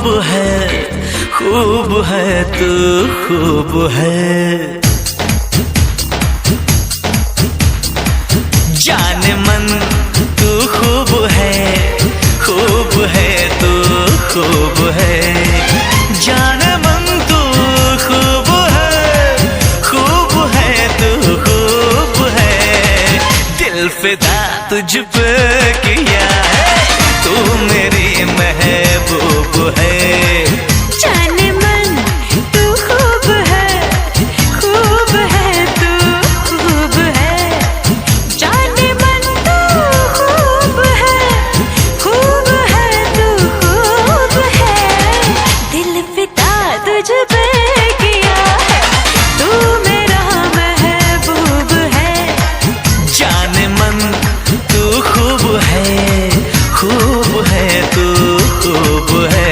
खूब है तू खूब है। जाने मन तू खूब है तू खूब है। जाने मन तू खूब है तू खूब है। दिल फिदा तुझ पे किया है, तू मेरी महबूब है। जाने मन तू खूब है तू खूब है। जाने मन तू खूब है तू खूब है। दिल फिदा तुझ पे किया है, तू मेरा महबूब है। जाने मन तू खूब है तू खूब है।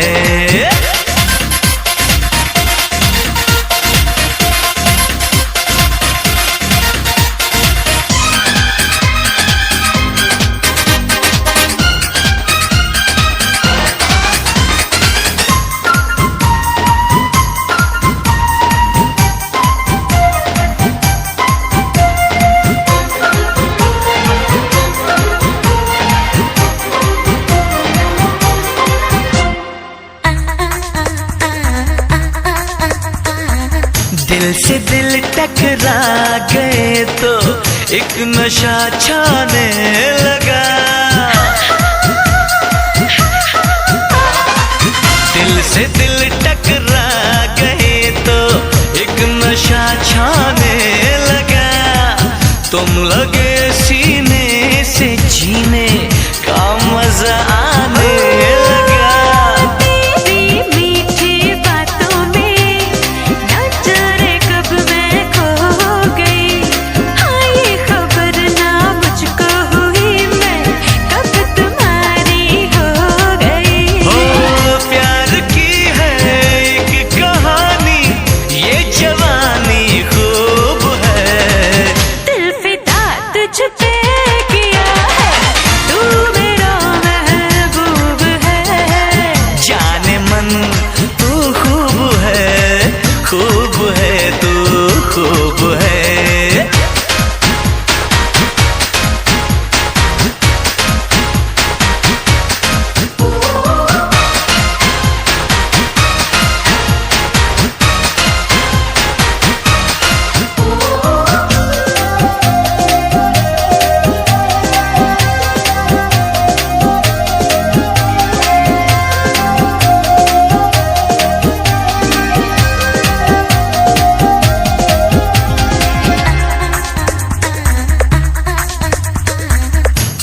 दिल से दिल टकरा गए तो एक नशा छाने लगा। दिल से दिल टकरा गए तो एक नशा छाने लगा। तुम लगे सीने से जीने का मजा आने लगा। खूब है।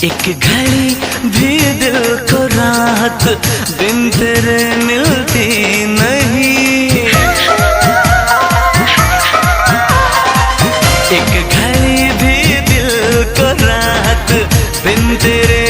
एक घड़ी भी दिल को रात दिन तेरे मिलती नहीं। एक घड़ी भी दिल को रात दिन तेरे